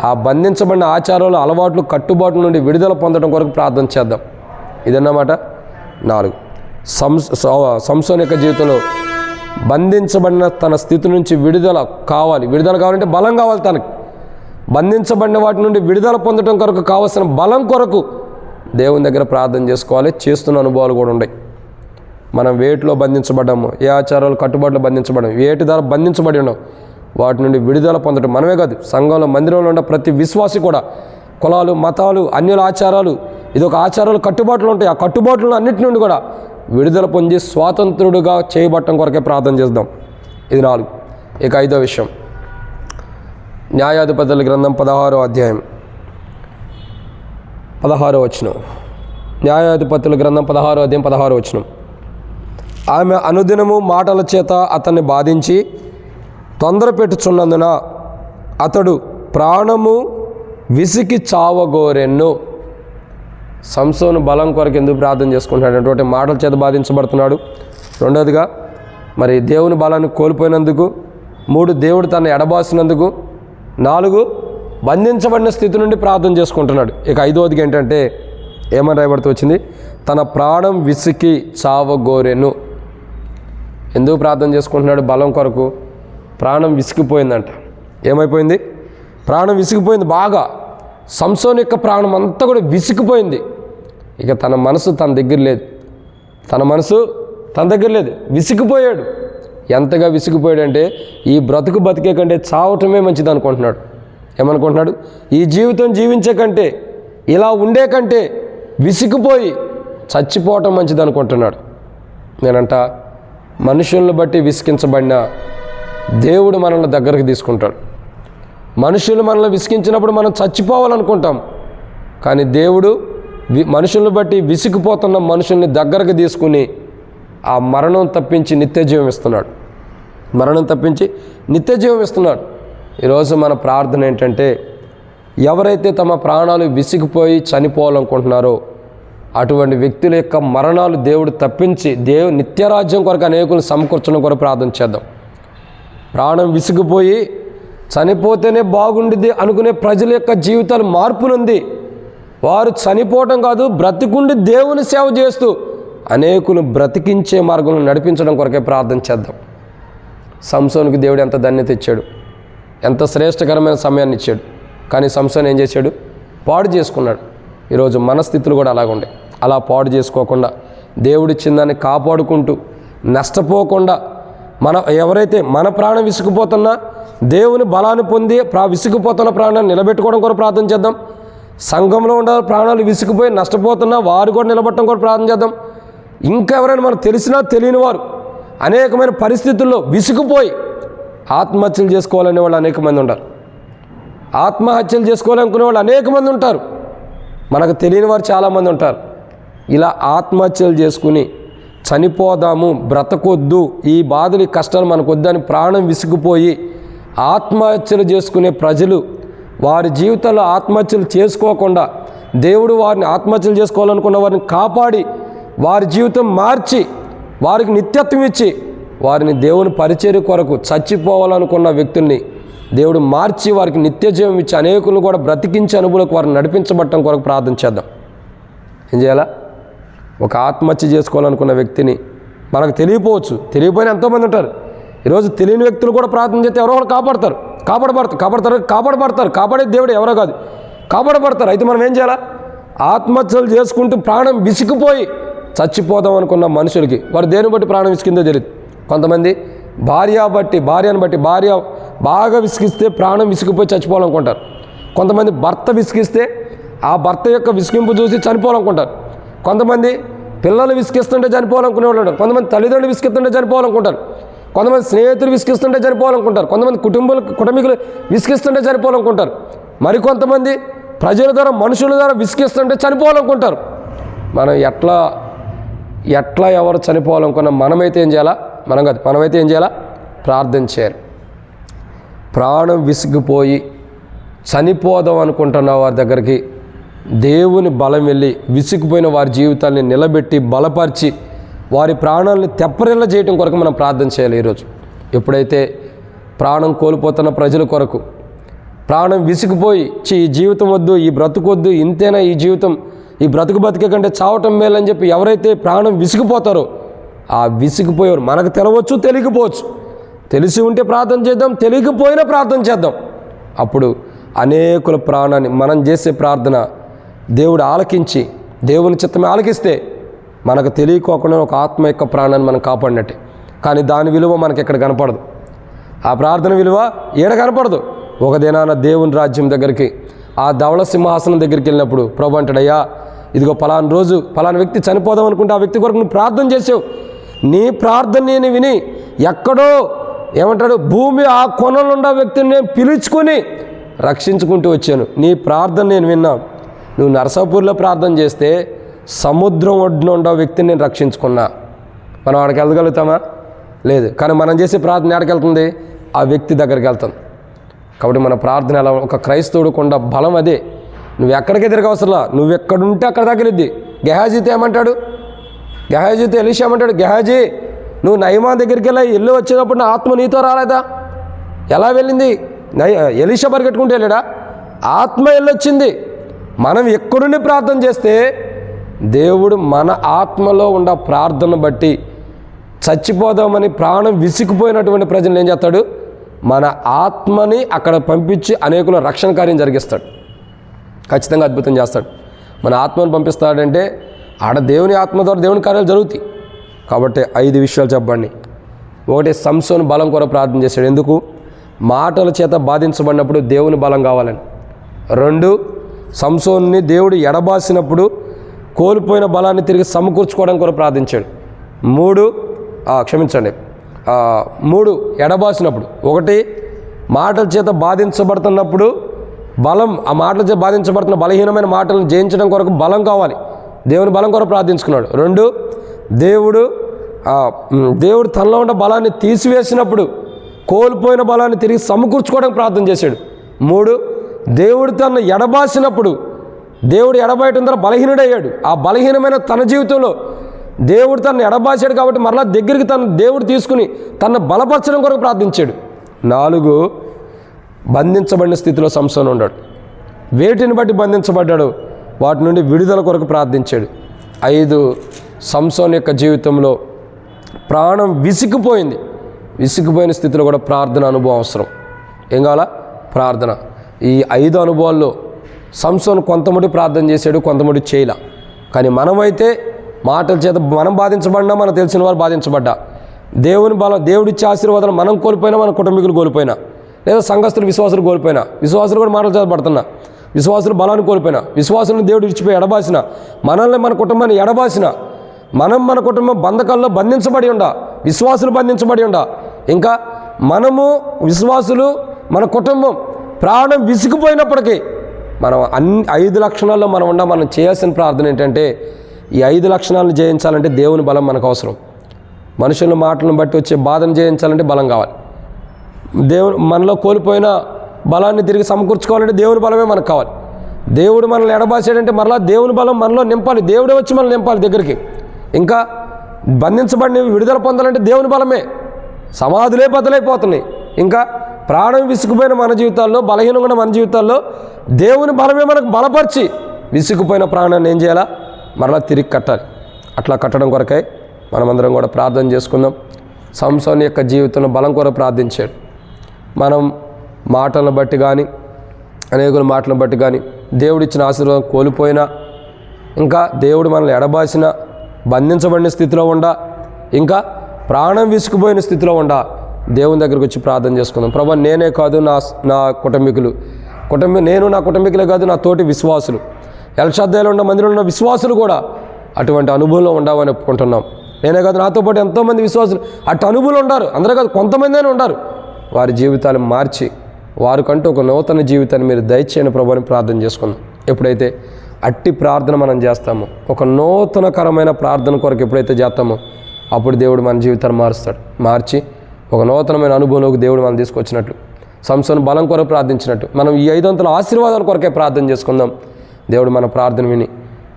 ఆ బంధించబడిన ఆచారాలు, అలవాట్లు, కట్టుబాట్ల నుండి విడుదల పొందడం కొరకు ప్రార్థన చేద్దాం. ఇదన్నమాట 4. సంసోను యొక్క జీవితంలో బంధించబడిన తన స్థితి నుంచి విడుదల కావాలి. విడుదల కావాలంటే బలం కావాలి. తనకి బంధించబడిన వాటి నుండి విడుదల పొందడం కొరకు కావాల్సిన బలం కొరకు దేవుని దగ్గర ప్రార్థన చేసుకోవాలి. చేస్తున్న అనుభవాలు కూడా ఉన్నాయి. మనం వేటిలో బంధించబడ్డాము, ఏ ఆచారాలు, కట్టుబాట్లు బంధించబడ్డాము, వేటి ద్వారా బంధించబడి ఉన్నాం, వాటి నుండి విడుదల పొందడం మనమే కాదు, సంఘంలో, మందిరంలో ఉన్న ప్రతి విశ్వాసి కూడా. కులాలు, మతాలు, అన్యుల ఆచారాలు, ఇదొక ఆచారాలు, కట్టుబాట్లు ఉంటాయి. ఆ కట్టుబాట్లను అన్నిటి నుండి కూడా విడుదల పొంది స్వాతంత్రుడుగా చేయబట్టం కొరకే ప్రార్థన చేద్దాం. ఇది 4. ఇక 5వ విషయం, న్యాయాధిపతుల గ్రంథం 16వ అధ్యాయం 16వ వచనం. న్యాయాధిపతుల గ్రంథం 16వ అధ్యాయం 16వ వచనం. ఆమె అనుదినము మాటల చేత అతన్ని బాధించి తొందర పెట్టుచున్నందున అతడు ప్రాణము విసికి చావగోరెన్ను. సంసోను బలం కొరకు ఎందుకు ప్రార్థన చేసుకుంటున్నాడు? అటువంటి మాటల చేత బాధించబడుతున్నాడు. రెండోదిగా మరి దేవుని బలాన్ని కోల్పోయినందుకు. 3 దేవుడు తనను ఎడబాసినందుకు. 4 బంధించబడిన స్థితి నుండి ప్రార్థన చేసుకుంటున్నాడు. ఇక 5వదిగా ఏంటంటే ఏమని రాయబడుతూ వచ్చింది? తన ప్రాణం విసికి చావగోరెను. ఎందుకు ప్రార్థన చేసుకుంటున్నాడు? బలం కొరకు. ప్రాణం విసిగిపోయిందంట. ఏమైపోయింది? ప్రాణం విసిగిపోయింది బాగా. సంసోను యొక్క ప్రాణం అంతా కూడా విసిగిపోయింది. ఇక తన మనసు తన దగ్గర లేదు. తన మనసు తన దగ్గర లేదు. విసిగిపోయాడు. ఎంతగా విసిగిపోయాడంటే ఈ బ్రతుకు బతికే కంటే చావటమే మంచిది అనుకుంటున్నాడు. ఏమనుకుంటున్నాడు? ఈ జీవితం జీవించే కంటే, ఇలా ఉండే కంటే విసిగిపోయి చచ్చిపోవటం మంచిది అనుకుంటున్నాడు. నేనంట మనుషులను బట్టి విసిగించబడిన దేవుడు మనల్ని దగ్గరికి తీసుకుంటాడు. మనుషులు మనల్ని విసిగించినప్పుడు మనం చచ్చిపోవాలనుకుంటాం. కానీ దేవుడు మనుషులను బట్టి విసిగిపోతున్న మనుషుల్ని దగ్గరకు తీసుకుని ఆ మరణం తప్పించి నిత్యజీవం ఇస్తున్నాడు. మరణం తప్పించి నిత్యజీవం ఇస్తున్నాడు. ఈరోజు మన ప్రార్థన ఏంటంటే, ఎవరైతే తమ ప్రాణాలు విసిగిపోయి చనిపోవాలనుకుంటున్నారో అటువంటి వ్యక్తుల యొక్క మరణాలు దేవుడు తప్పించి నిత్యరాజ్యం కొరకు అనేకులు సమకూర్చడం కొరకు ప్రార్థన చేద్దాం. ప్రాణం విసిగిపోయి చనిపోతేనే బాగుండిద్ది అనుకునే ప్రజల యొక్క జీవితాలు మార్పు నొంది వారు చనిపోవటం కాదు, బ్రతికుండి దేవుని సేవ చేస్తూ అనేకులు బ్రతికించే మార్గంలో నడిపించడం కొరకే ప్రార్థన చేద్దాం. సంసోనుకి దేవుడు ఎంత ధన్యత ఇచ్చాడు, ఎంత శ్రేష్టకరమైన సమయాన్ని ఇచ్చాడు. కానీ సంసోను ఏం చేశాడు? పాడు చేసుకున్నాడు. ఈరోజు మన స్థితులు కూడా అలాగుండే. అలా పాడు చేసుకోకుండా దేవుడిచ్చిన దాన్ని కాపాడుకుంటూ నష్టపోకుండా ఎవరైతే మన ప్రాణం విసిగిపోతున్నా దేవుని బలాన్ని పొంది విసిగిపోతున్న ప్రాణాన్ని నిలబెట్టుకోవడం కూడా ప్రార్థన చేద్దాం. సంఘంలో ఉండే ప్రాణాలు విసిగిపోయి నష్టపోతున్నా వారు కూడా నిలబెట్టడం కూడా ప్రార్థన చేద్దాం. ఇంకా ఎవరైనా మనకు తెలిసినా తెలియని వారు అనేకమైన పరిస్థితుల్లో విసిగిపోయి ఆత్మహత్యలు చేసుకోవాలనే వాళ్ళు అనేక మంది ఉంటారు. ఆత్మహత్యలు చేసుకోవాలనుకునే వాళ్ళు అనేక మంది ఉంటారు. మనకు తెలియని వారు చాలామంది ఉంటారు. ఇలా ఆత్మహత్యలు చేసుకుని చనిపోదాము, బ్రతకొద్దు, ఈ బాధలు, ఈ కష్టాలు మనకొద్దని ప్రాణం విసిగిపోయి ఆత్మహత్యలు చేసుకునే ప్రజలు వారి జీవితాల్లో ఆత్మహత్యలు చేసుకోకుండా దేవుడు వారిని ఆత్మహత్యలు చేసుకోవాలనుకున్న వారిని కాపాడి వారి జీవితం మార్చి వారికి నిత్యత్వం ఇచ్చి వారిని దేవుని పరిచర్య కొరకు చచ్చిపోవాలనుకున్న వ్యక్తుల్ని దేవుడు మార్చి వారికి నిత్య జీవం ఇచ్చి అనేకులను కూడా బ్రతికించే అనుభూలకు వారిని నడిపించబట్టడం కొరకు ప్రార్థన చేద్దాం. ఏం చేయాలా? ఒక ఆత్మహత్య చేసుకోవాలనుకున్న వ్యక్తిని మనకు తెలియపోవచ్చు, తెలియపోయిన ఎంతోమంది ఉంటారు. ఈరోజు తెలియని వ్యక్తులు కూడా ప్రార్థన చేస్తే ఎవరో ఒకరు కాపాడబడతారు. కాపాడే దేవుడు ఎవరో కాదు, కాపాడబడతారు. అయితే మనం ఏం చేయాలా? ఆత్మహత్యలు చేసుకుంటూ ప్రాణం విసిగిపోయి చచ్చిపోదాం అనుకున్న మనుషులకి వారు దేని బట్టి ప్రాణం విసిగిందో తెలియదు. కొంతమంది భార్యను బట్టి భార్య బాగా విసిగిస్తే ప్రాణం విసిగిపోయి చచ్చిపోవాలనుకుంటారు. కొంతమంది భర్త విసిగిస్తే ఆ భర్త యొక్క విసిగింపు చూసి చనిపోవాలనుకుంటారు. కొంతమంది పిల్లలు విసిగిస్తుంటే చనిపోవాలనుకునే వాళ్ళు ఉంటారు. కొంతమంది తల్లిదండ్రులు విసిగిస్తుంటే చనిపోవాలనుకుంటారు. కొంతమంది స్నేహితులు విసిగిస్తుంటే చనిపోవాలనుకుంటారు. కొంతమంది కుటుంబీకులు విసిగిస్తుంటే చనిపోవాలనుకుంటారు. మరికొంతమంది ప్రజల ద్వారా మనుషుల ద్వారా విసిగిస్తుంటే చనిపోవాలనుకుంటారు. మనం ఎట్లా ఎవరు చనిపోవాలనుకున్నా మనమైతే ఏం చేయాలా? మనమైతే ఏం చేయాలా? ప్రార్థన చేయాలి. ప్రాణం విసిగిపోయి చనిపోదాం అనుకుంటున్న వారి దగ్గరికి దేవుని బలం వెళ్ళి విసిగిపోయిన వారి జీవితాన్ని నిలబెట్టి బలపరిచి వారి ప్రాణాలని తెప్పరిల్ల చేయడం కొరకు మనం ప్రార్థన చేయాలి. ఈరోజు ఎప్పుడైతే ప్రాణం కోల్పోతున్న ప్రజల కొరకు ప్రాణం విసిగిపోయి ఈ జీవితం వద్దు, ఈ బ్రతుకొద్దు, ఇంతేనా ఈ జీవితం, ఈ బతికే కంటే చావటం మేలని చెప్పి ఎవరైతే ప్రాణం విసిగిపోతారో ఆ విసిగిపోయేవారు మనకు తెలవచ్చు, తెలియకపోవచ్చు. తెలిసి ఉంటే ప్రార్థన చేద్దాం, తెలియకపోయినా ప్రార్థన చేద్దాం. అప్పుడు అనేకుల ప్రాణాన్ని మనం చేసే ప్రార్థన దేవుడు ఆలకించి దేవుని చిత్తమే ఆలకిస్తే మనకు తెలియకోకుండా ఒక ఆత్మ యొక్క ప్రాణాన్ని మనం కాపాడినట్టే. కానీ దాని విలువ మనకి ఎక్కడ కనపడదు. ఆ ప్రార్థన విలువ ఏడ కనపడదు. ఒక దినాన దేవుని రాజ్యం దగ్గరికి ఆ ధవళ సింహాసనం దగ్గరికి వెళ్ళినప్పుడు ప్రభు అంటాడయ్యా, ఇదిగో పలానా రోజు పలానా వ్యక్తి చనిపోదాం అనుకుంటే ఆ వ్యక్తి కొరకు నువ్వు ప్రార్థన చేసావు. నీ ప్రార్థన నేను విని ఎక్కడో ఏమంటాడు భూమి ఆ కొనలో ఉన్న వ్యక్తిని నేను పిలుచుకొని రక్షించుకుంటూ వచ్చాను. నీ ప్రార్థన నేను విన్నా. నువ్వు నరసాపూర్లో ప్రార్థన చేస్తే సముద్రం ఒడ్డున ఉన్న వ్యక్తిని నేను రక్షించుకున్నా. మనం ఆడికి వెళ్ళగలుగుతామా? లేదు. కానీ మనం చేసే ప్రార్థన ఎక్కడికి వెళ్తుంది? ఆ వ్యక్తి దగ్గరికి వెళ్తుంది. కాబట్టి మన ప్రార్థన ఎలా ఒక క్రైస్తవుడికి ఉన్న బలం అదే. నువ్వు ఎక్కడికి తిరగవసరంలా, నువ్వు ఎక్కడుంటే అక్కడ తగిలిద్ది. గెహాజీతో ఏమంటాడు? గెహాజీతో ఎలీషా ఏమంటాడు? గెహాజీ, నువ్వు నయమాన్ దగ్గరికి వెళ్ళి వచ్చేటప్పుడు నా ఆత్మ నీతో రాలేదా? ఎలా వెళ్ళింది? ఎలీషా పరిగెట్టుకుంటూ వెళ్ళాడా? ఆత్మ వెళ్ళొచ్చింది. మనం ఎక్కడుండి ప్రార్థన చేస్తే దేవుడు మన ఆత్మలో ఉన్న ప్రార్థన బట్టి చచ్చిపోదామని ప్రాణం విసిగిపోయినటువంటి ప్రజలను ఏం చేస్తాడు? మన ఆత్మని అక్కడ పంపించి అనేకుల రక్షణ కార్యం జరిగిస్తాడు. ఖచ్చితంగా అద్భుతం చేస్తాడు. మన ఆత్మను పంపిస్తాడంటే ఆడ దేవుని ఆత్మ ద్వారా దేవుని కార్యాలు జరుగుతాయి. కాబట్టి 5 విషయాలు చెప్పండి. 1, సంసోను బలం కొరకు ప్రార్థన చేశాడు. ఎందుకు? మాటల చేత బాధించబడినప్పుడు దేవుని బలం కావాలని. 2, సంసోన్ని దేవుడు ఎడబాసినప్పుడు కోల్పోయిన బలాన్ని తిరిగి సమకూర్చుకోవడం కొరకు ప్రార్థించాడు. 3 ఎడబాసినప్పుడు 1 మాటల చేత బాధించబడుతున్నప్పుడు బలం, ఆ మాటల చేత బాధించబడుతున్న బలహీనమైన మాటలను జయించడం కొరకు బలం కావాలి. దేవుని బలం కొరకు ప్రార్థించుకున్నాడు. 2 దేవుడు తనలో ఉన్న బలాన్ని తీసివేసినప్పుడు కోల్పోయిన బలాన్ని తిరిగి సమకూర్చుకోవడానికి ప్రార్థన చేశాడు. 3 దేవుడు తనను ఎడబాసినప్పుడు దేవుడు ఎడబాయటం ద్వారా బలహీనుడయ్యాడు. ఆ బలహీనమైన తన జీవితంలో దేవుడు తనను ఎడబాసాడు కాబట్టి మరలా దగ్గరికి దేవుడు తీసుకుని తనను బలపరచడం కొరకు ప్రార్థించాడు. 4 బంధించబడిన స్థితిలో సంసోను ఉన్నాడు. వేటిని బట్టి బంధించబడ్డాడు? వాటి నుండి విడుదల కొరకు ప్రార్థించాడు. 5 సంసోను యొక్క జీవితంలో ప్రాణం విసిగిపోయిన స్థితిలో కూడా ప్రార్థన అనుభవం అవసరం. ఏం కావాలా? ప్రార్థన. ఈ 5 అనుభవాల్లో సంసోను కొంతమటి ప్రార్థన చేశాడు, కొంతమటి చేయలా. కానీ మనమైతే మాటల చేత మనం బాధించబడినా, మనకు తెలిసిన వారు బాధించబడ్డా, దేవుని బలం, దేవుడిచ్చే ఆశీర్వాదాలు మనం కోల్పోయినా, మన కుటుంబీకులు కోల్పోయినా, లేదా సంఘస్థులు విశ్వాసులు కోల్పోయినా, విశ్వాసులు కూడా మాటల చేత పడుతున్నా, విశ్వాసులు బలాన్ని కోల్పోయినా, విశ్వాసులను దేవుడు ఇచ్చిపోయి ఎడబాసిన, మనల్ని మన కుటుంబాన్ని ఎడబాసిన, మన కుటుంబం బంధకాల్లో బంధించబడి ఉండా, విశ్వాసులు బంధించబడి ఉండా, ఇంకా మనము విశ్వాసులు మన కుటుంబం ప్రాణం విసిగిపోయినప్పటికీ మనం 5 లక్షణాల్లో మనం చేయాల్సిన ప్రార్థన ఏంటంటే, ఈ 5 లక్షణాలను జయించాలంటే దేవుని బలం మనకు అవసరం. మనుషుల మాటలను బట్టి వచ్చే బాధను జయించాలంటే బలం కావాలి. మనలో కోల్పోయిన బలాన్ని తిరిగి సమకూర్చుకోవాలంటే దేవుని బలమే మనకు కావాలి. దేవుడు మనల్ని ఎడబాసాడంటే మరలా దేవుని బలం మనలో నింపాలి. దేవుడే వచ్చి మనల్ని నింపాలి దగ్గరికి. ఇంకా బంధించబడిన విడుదల పొందాలంటే దేవుని బలమే. సమాధులే బద్దలైపోతున్నాయి. ఇంకా ప్రాణం విసుకుపోయిన మన జీవితాల్లో, బలహీనంగా ఉన్న మన జీవితాల్లో దేవుని బలమే మనకు బలపరిచి విసుకుపోయిన ప్రాణాన్ని ఏం చేయాలా? మరలా తిరిగి కట్టాలి. అట్లా కట్టడం కొరకై మనమందరం కూడా ప్రార్థన చేసుకుందాం. సంసోను యొక్క జీవితంలో బలం కొరకు ప్రార్థించాడు. మనం మాటలను బట్టి కానీ, అనేకుల మాటలను బట్టి కానీ దేవుడిచ్చిన ఆశీర్వాదం కోల్పోయినా, ఇంకా దేవుడు మనల్ని ఎడబాసిన, బంధించబడిన స్థితిలో ఉండా, ఇంకా ప్రాణం విసుకుపోయిన స్థితిలో ఉండా దేవుని దగ్గరికి వచ్చి ప్రార్థన చేసుకుందాం. ప్రభువా, నేనే కాదు, నా కుటుంబీకులు, నేను నా కుటుంబీకులే కాదు, నా తోటి విశ్వాసులు, ఎల్షద్దాయిలో ఉన్న మందిరంలో ఉన్న విశ్వాసులు కూడా అటువంటి అనుభవంలో ఉండవని ఒప్పుకుంటున్నాం. నేనే కాదు, నాతో పాటు ఎంతోమంది విశ్వాసులు అటు అనుభవంలో ఉండారు. అందరూ కాదు, కొంతమంది అయినా ఉండారు. వారి జీవితాలు మార్చి వారికంటూ ఒక నూతన జీవితాన్ని మీరు దయచేయని ప్రభు అని ప్రార్థన చేసుకుందాం. ఎప్పుడైతే అట్టి ప్రార్థన మనం చేస్తామో, ఒక నూతనకరమైన ప్రార్థన కొరకు ఎప్పుడైతే చేస్తామో, అప్పుడు దేవుడు మన జీవితాన్ని మారుస్తాడు. మార్చి ఒక నూతనమైన అనుభవంలోకి దేవుడు మనం తీసుకొచ్చినట్లు, సంసోను బలం కొరకు ప్రార్థించినట్టు మనం ఈ 500 ఆశీర్వాదాల కొరకే ప్రార్థన చేసుకుందాం. దేవుడు మన ప్రార్థన విని,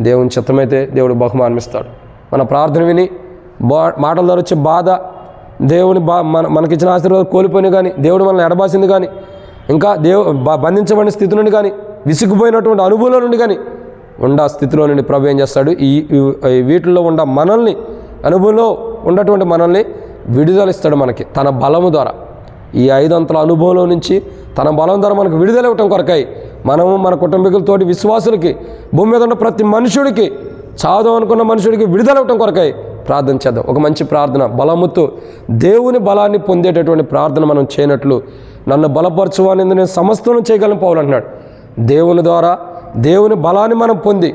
దేవుని చిత్తమైతే దేవుడు బహుమానం ఇస్తాడు. మన ప్రార్థన విని మాటల ద్వారా వచ్చే బాధ, దేవుని మనకిచ్చిన ఆశీర్వాదం కోల్పోయిన కానీ, దేవుడు మనల్ని ఎడబాసింది కానీ, ఇంకా బంధించబడిన స్థితి నుండి కానీ, విసిగిపోయినటువంటి అనుభవంలో నుండి కానీ ఉండ స్థితిలో నుండి ప్రభు ఏం చేస్తాడు? ఈ వీటిల్లో ఉండ మనల్ని, అనుభవంలో ఉన్నటువంటి మనల్ని విడుదలిస్తాడు మనకి తన బలము ద్వారా. ఈ 500 అనుభవంలో నుంచి తన బలం ద్వారా మనకు విడుదల ఇవ్వటం కొరకై మనము మన కుటుంబీకులతోటి విశ్వాసులకి, భూమి మీద ఉన్న ప్రతి మనుషుడికి, చావదాం అనుకున్న మనుషుడికి విడుదల ఇవ్వటం కొరకై ప్రార్థన చేద్దాం. ఒక మంచి ప్రార్థన, బలముతో దేవుని బలాన్ని పొందేటటువంటి ప్రార్థన మనం చేయనట్లు, నన్ను బలపరచువాని నేను సమస్తం చేయగలను పౌలు అంటున్నాడు. దేవుని ద్వారా దేవుని బలాన్ని మనం పొంది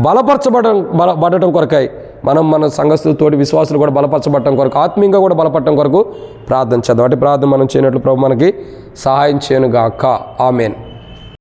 బలపరచబడటం కొరకై మనం మన సంఘస్థులతోటి విశ్వాసులు కూడా బలపరచబడటం కొరకు, ఆత్మీయంగా కూడా బలపడటం కొరకు ప్రార్థన చేద్దాం. అటు ప్రార్థన మనం చేయనట్లు ప్రభు మనకి సహాయం చేయనుగాక. ఆమేన్.